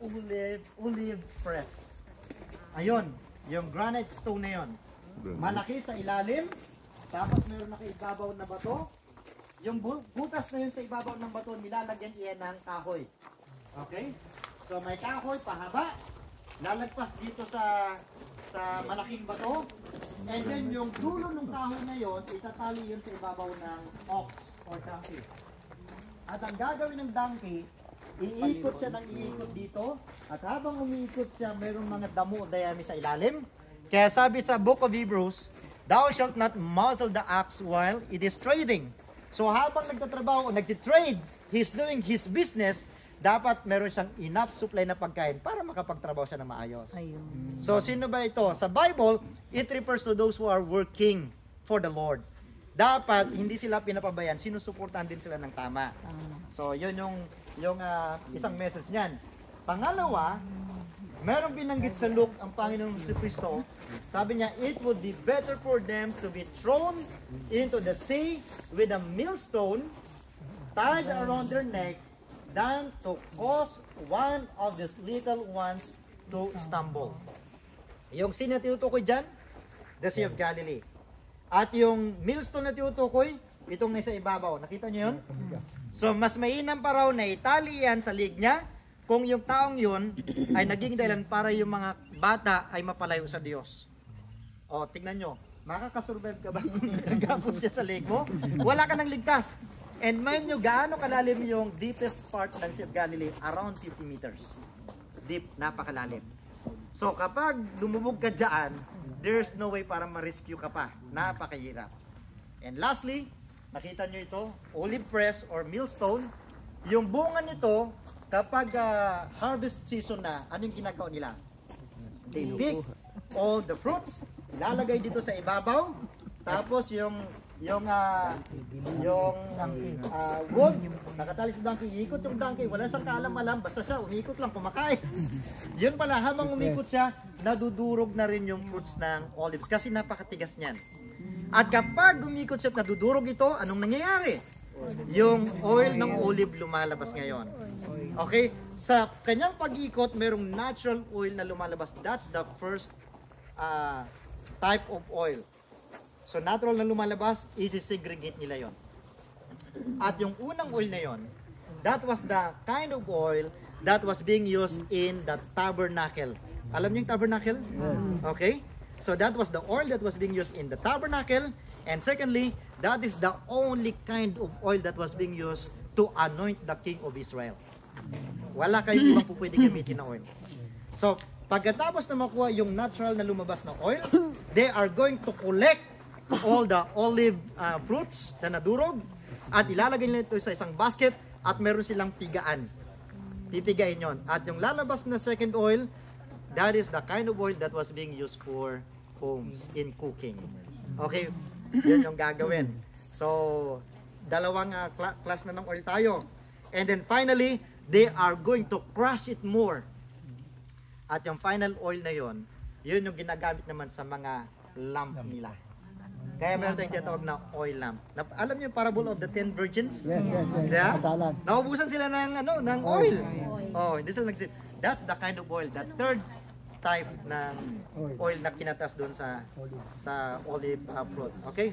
olive press. Ayun, yung granite stone na yun. Malaki sa ilalim, tapos meron nakaibabaw na bato. Yung butas na yun sa ibabaw ng bato, nilalagyan iyan ng kahoy. Okay? So may kahoy pahaba, lalagpas dito sa malaking bato, and then yung dulo ng kahoy na yon, itatali yun sa ibabaw ng ox or donkey. At ang gagawin ng donkey, iikot siya ng iikot dito, at habang umiikot siya, mayroong mga damo o dayami sa ilalim. Kaya sabi sa Book of Hebrews, thou shalt not muzzle the ox while it is trading. So habang nagtatrabaho o nagtitrade, he's doing his business, dapat meron siyang enough supply na pagkain para makapagtrabaho siya na maayos. Ayun. So sino ba ito? Sa Bible, it refers to those who are working for the Lord. Dapat hindi sila pinapabayaan, sinusuportahan din sila ng tama. So yun yung isang message niyan. Pangalawa, merong binanggit sa Luke ang Panginoong Kristo. Sabi niya, it would be better for them to be thrown into the sea with a millstone tied around their neck than to cause one of these little ones to stumble. Yung sea na tinutukoy dyan, the Sea of Galilee. At yung millstone na tinutukoy, itong nasa ibabaw. Nakita niyo yun? So, mas mainam pa raw na itali yan sa lig niya kung yung taong yun ay naging dahilan para yung mga bata ay mapalayo sa Diyos. O, tingnan nyo. Makakasurvive ka ba kung nagagapos siya sa lig mo? Wala ka nang ligtas. And mind nyo, gaano kalalim yung deepest part ng Sea of Galilee? Around 50 meters. Deep, napakalalim. So kapag lumubog ka dyan, there's no way para ma-rescue ka pa. Napakahirap. And lastly, nakita nyo ito, olive press or millstone. Yung bunga nito, kapag harvest season na, anong ginagawa nila? They pick all the fruits, ilalagay dito sa ibabaw, tapos yung wood, nakatali sa donkey, iikot yung donkey, wala siyang kaalam-alam, basta siya, umikot lang, kumakain. Yun pala, habang umikot siya, nadudurog na rin yung fruits ng olives, kasi napakatigas niyan. At kapag umikot siya at nadudurog ito, anong nangyayari? Yung oil ng olive lumalabas ngayon. Okay? Sa kanyang pag-ikot, merong natural oil na lumalabas. That's the first type of oil. So natural na lumalabas, isi-segregate nila yon. At yung unang oil na yon, that was the kind of oil that was being used in the tabernacle. Alam niyo yung tabernacle? Okay? So that was the oil that was being used in the tabernacle. And secondly, that is the only kind of oil that was being used to anoint the king of Israel. Wala kayong ibang po pwede gamitin na oil. So, pagkatapos na makuha yung natural na lumabas na oil, they are going to collect all the olive fruits na nadurog at ilalagay nila ito sa isang basket at meron silang pigaan. Pipigain yon. At yung lalabas na second oil, that is the kind of oil that was being used for homes in cooking. Okay, yun yung gagawin. So, dalawang class na ng oil tayo. And then finally, they are going to crush it more. At yung final oil na yon, yun yung ginagamit naman sa mga lamp nila. Kaya meron tayong tinatawag na oil lamp. Alam niyo yung parable of the 10 virgins? Yes. Yeah? Naubusan sila ng oil. Oh, hindi sila nagsin. That's the kind of oil, the third type ng oil na kinatas doon sa olive fruit. Okay?